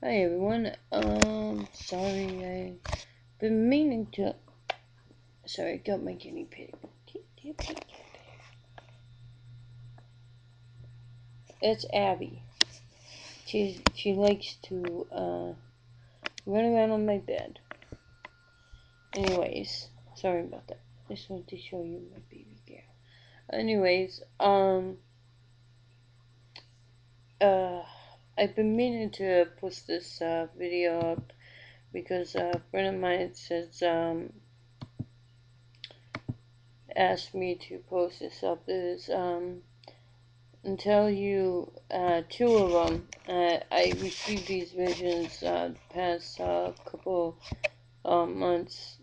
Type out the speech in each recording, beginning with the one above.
Hi everyone. Sorry, I've been meaning to. Sorry, I got my guinea pig. It's Abby. She likes to run around on my bed. Anyways, sorry about that. Just wanted to show you my baby girl. Anyways, I've been meaning to post this video up because a friend of mine says asked me to post this up. And tell you two of them. I received these visions the past couple months.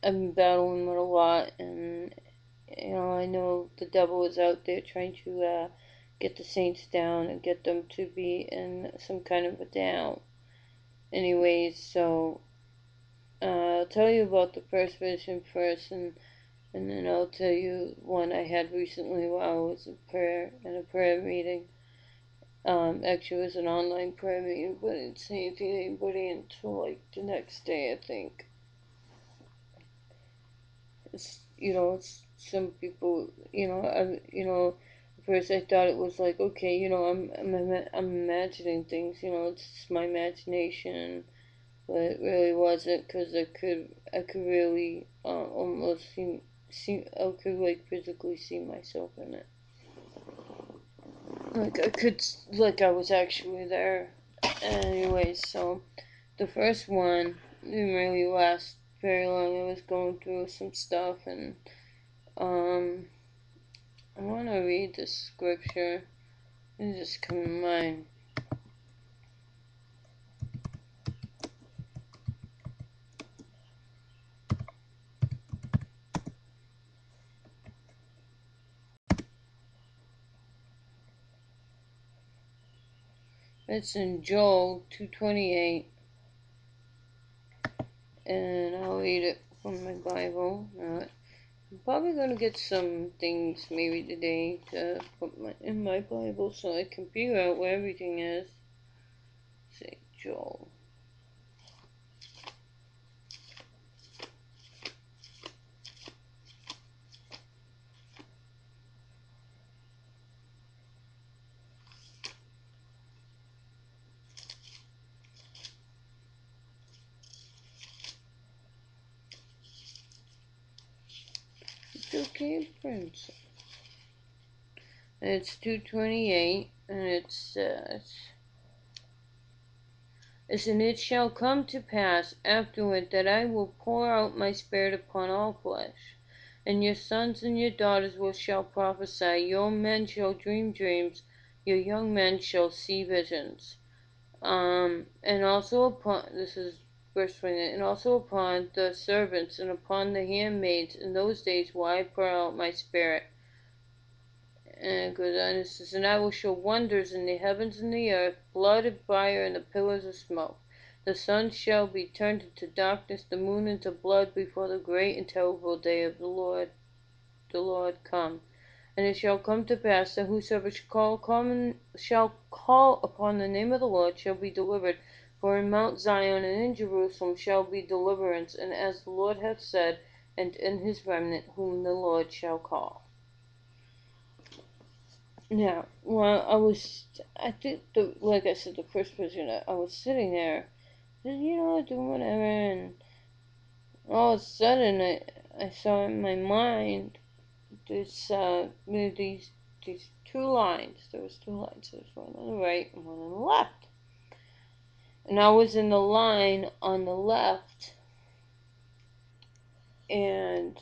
I've been battling with a lot, and I know the devil is out there trying to get the saints down and get them to be in some kind of a down. Anyways, so I'll tell you about the first vision first, and then I'll tell you one I had recently while I was in a prayer meeting. Actually, it was an online prayer meeting, but I didn't say anything to anybody until like the next day, I think. It's some people, at first I thought it was like, okay, I'm imagining things, it's just my imagination, but it really wasn't, because I could really almost I could like physically see myself in it. Like I was actually there. Anyways, so the first one didn't really last very long. I was going through some stuff, and um, I want to read the scripture. It just come to mind. It's in Joel 2:28, and I'll read it from my Bible. I'm probably gonna get some things maybe today to put in my Bible so I can figure out where everything is. Say Joel. It's okay, Prince. And it's 2:28, and it says, and it shall come to pass afterward that I will pour out my spirit upon all flesh, and your sons and your daughters shall prophesy, your men shall dream dreams, your young men shall see visions. And also upon, this is verse 29, and also upon the servants and upon the handmaids in those days will I pour out my spirit. And it goes on, it says, and I will show wonders in the heavens and the earth, blood and fire and the pillars of smoke. The sun shall be turned into darkness, the moon into blood before the great and terrible day of the Lord come. And it shall come to pass that whosoever shall call upon the name of the Lord shall be delivered. For in Mount Zion and in Jerusalem shall be deliverance, and as the Lord hath said, and in his remnant whom the Lord shall call. Now, I think, like I said, the first person, I was sitting there, doing whatever, and all of a sudden, I saw in my mind these two lines. There was two lines. There was one on the right and one on the left. And I was in the line on the left, and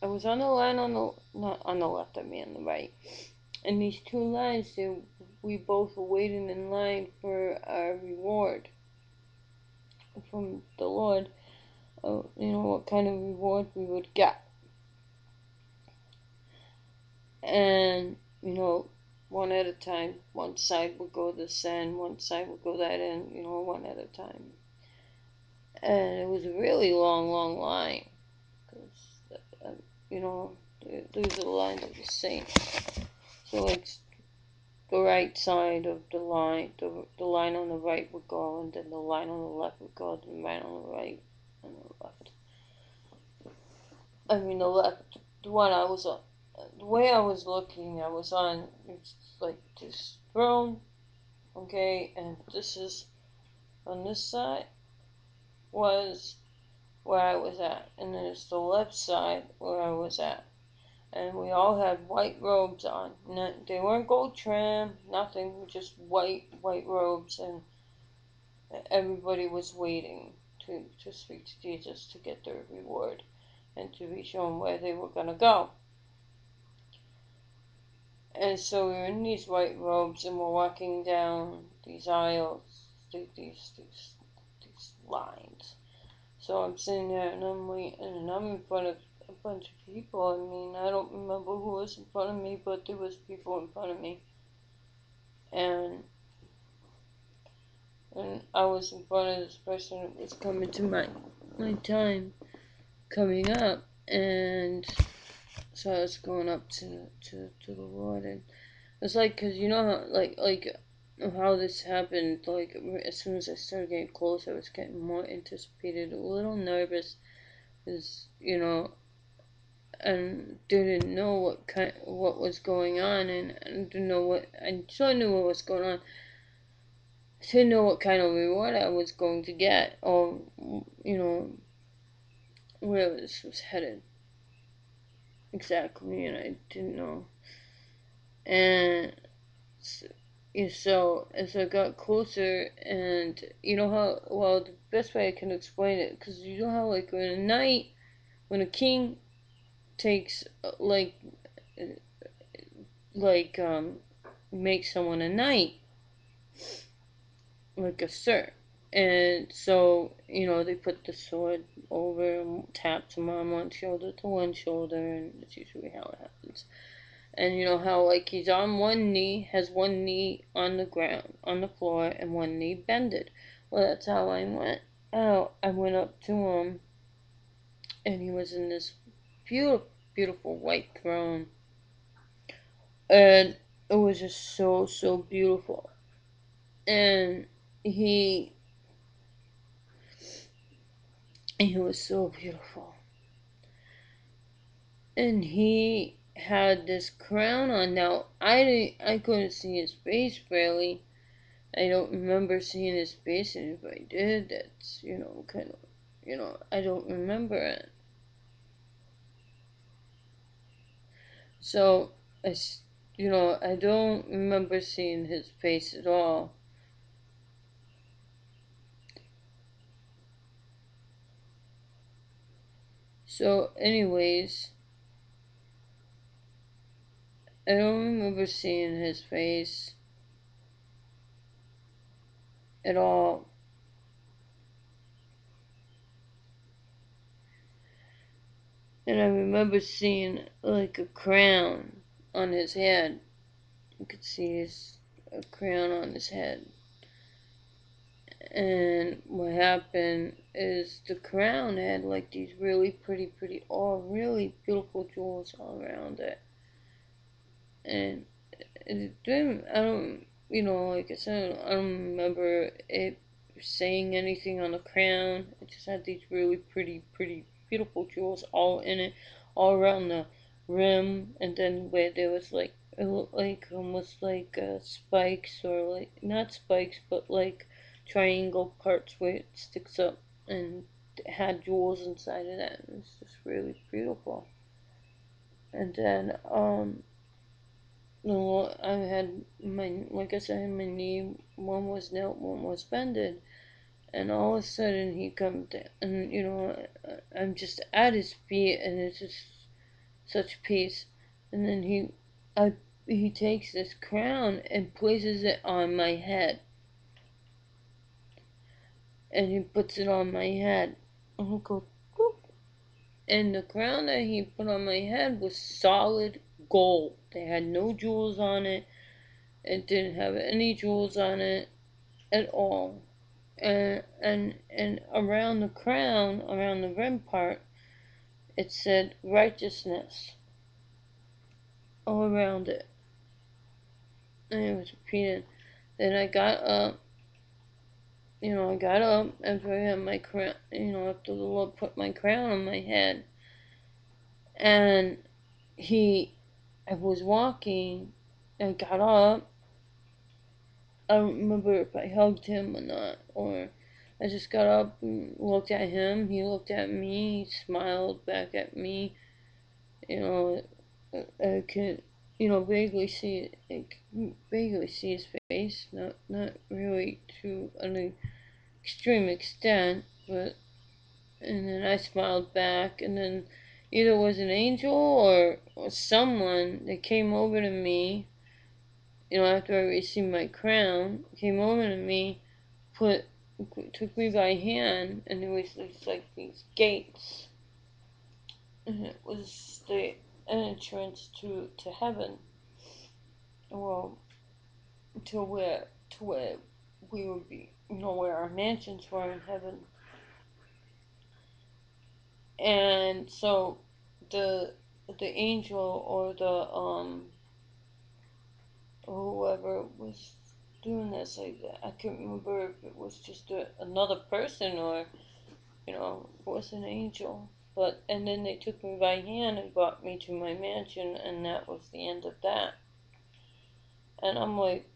I was on the line not on the left, I mean on the right. And these two lines, we both were waiting in line for our reward from the Lord. What kind of reward we would get. And, one at a time. One side would go this end, one side would go that end, one at a time. And it was a really long, long line. Because, these are the lines of the saints. So, like, the right side of the line. The line on the right would go, and then the line on the left would go, and the line on the right and the left. I mean the left, the one I was on. The way I was looking, I was on, it's like this throne, okay, and this is, on this side was where I was at, and then it's the left side where I was at. And we all had white robes on. They weren't gold trim, nothing, just white robes, and everybody was waiting to speak to Jesus to get their reward and to be shown where they were gonna go. And so we were in these white robes and we're walking down these aisles, these lines. So I'm sitting there and I'm waiting, and I'm in front of a bunch of people. I mean, I don't remember who was in front of me, but there was people in front of me. And I was in front of this person that was coming to my time coming up, and so I was going up to the Lord, and it's like, cause you know how like how this happened. Like as soon as I started getting close, I was getting more anticipated, a little nervous, cause and didn't know what was going on, and I didn't know what I sort of knew what was going on. I didn't know what kind of reward I was going to get, or where this was headed exactly, and I didn't know. And so as I got closer, and you know how, well, the best way I can explain it, because you know how like when a knight, when a king takes like makes someone a knight, like a sir. And so, they put the sword over and taps him on one shoulder to one shoulder, and that's usually how it happens. And you know how, like, he's on one knee, has one knee on the ground, on the floor, and one knee bended. Well, that's how I went out. I went up to him, and he was in this beautiful, beautiful white throne. And it was just so, so beautiful. And he he was so beautiful. And he had this crown on. Now I couldn't see his face barely. I don't remember seeing his face, and if I did, that's kind of I don't remember it. So I don't remember seeing his face at all. So, anyways, I don't remember seeing his face at all. And I remember seeing like a crown on his head. You could see a crown on his head. And what happened is the crown had like these really pretty, all really beautiful jewels all around it. And it didn't, I don't, like I said, I don't remember it saying anything on the crown. It just had these really pretty, beautiful jewels all in it, all around the rim, and then where there was like, it looked like almost like spikes, or like, not spikes, but like triangle parts where it sticks up, and it had jewels inside of that. It was just really beautiful. And then, no, I had like I said, I had my knee, one was knelt, one was bended, and all of a sudden he comes down, and I'm just at his feet, and it's just such peace. And then he takes this crown and places it on my head, and he puts it on my head, and I go, whoop. And the crown that he put on my head was solid gold. They had no jewels on it. It didn't have any jewels on it at all. And around the crown, around the rim part, it said righteousness all around it. and it was repeated. Then I got up, I got up after I had my crown, after the Lord put my crown on my head, and I was walking, I got up. I don't remember if I hugged him or not, or I just got up and looked at him. He looked at me, he smiled back at me. You know, I could, vaguely see his face, not really to an extreme extent, but. And then I smiled back, and then either it was an angel or someone that came over to me, after I received my crown, came over to me, put took me by hand, and there was like these gates, and it was the entrance to heaven, well, to where we would be, where our mansions were in heaven. And so the the angel or the whoever was doing this, I can't remember if it was just another person or it was an angel. But and then they took me by hand and brought me to my mansion, and that was the end of that. And I'm like,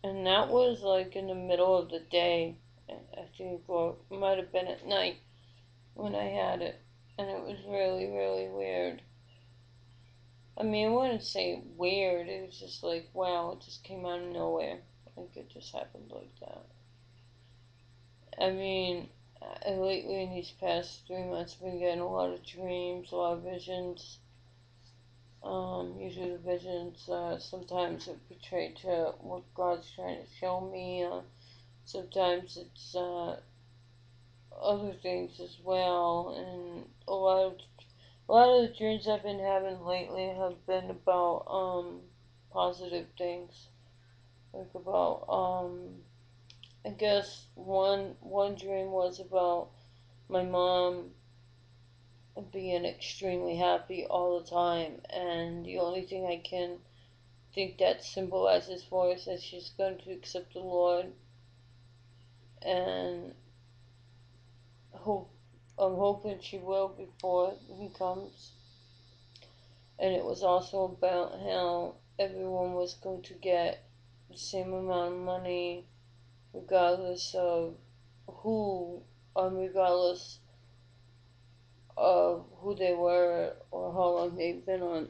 and that was like in the middle of the day, I think, or it might have been at night when I had it, and it was really, really weird. I mean, I wouldn't say weird. It was just like, wow, it just came out of nowhere. Like, it just happened like that. I mean, lately in these past 3 months, I've been getting a lot of dreams, a lot of visions. Usually the visions, sometimes it portray to what God's trying to show me. Sometimes it's, other things as well. And a lot of the dreams I've been having lately have been about, positive things. Like about, I guess one dream was about my mom being extremely happy all the time, and the only thing I can think that symbolizes for us that she's going to accept the Lord, and hope I'm hoping she will before He comes. And it was also about how everyone was going to get the same amount of money regardless of who, regardless of who they were or how long they've been on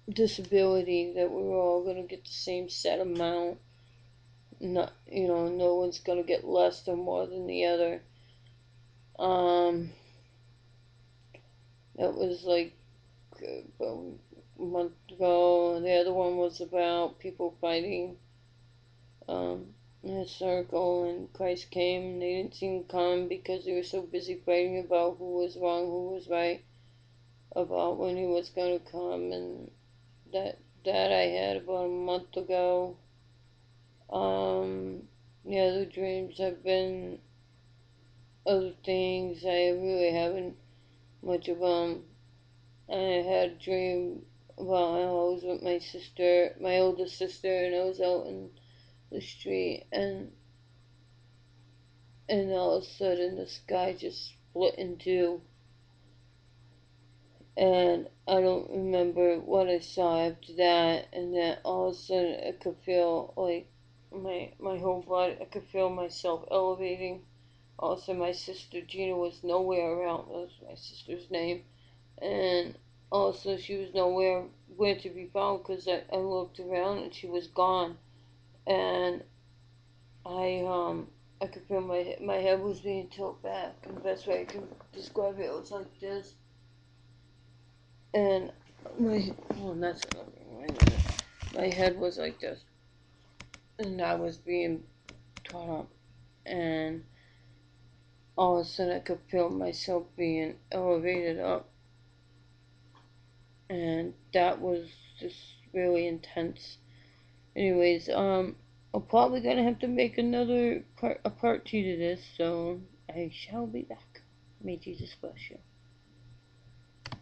disability, that we were all going to get the same set amount. Not, no one's going to get less or more than the other. Um, that was like about a month ago. And the other one was about people fighting, in a circle, and Christ came, and they didn't seem calm because they were so busy fighting about who was wrong, who was right, about when He was going to come, and that that I had about a month ago. Um, the other dreams have been other things. I really haven't much of them. I had a dream about how I was with my sister, my oldest sister, and I was out in the street, and all of a sudden the sky just split in two, and I don't remember what I saw after that. And then all of a sudden I could feel like my whole body. I could feel myself elevating. Also, my sister Gina was nowhere around. That was my sister's name, and also she was nowhere where to be found because I looked around and she was gone. And I could feel my head was being tilted back, and the best way I can describe it was like this. And that's my head was like this, and I was being taught up, and all of a sudden I could feel myself being elevated up, and that was just really intense. Anyways, I'm probably gonna have to make a part two to this, so I shall be back. May Jesus bless you.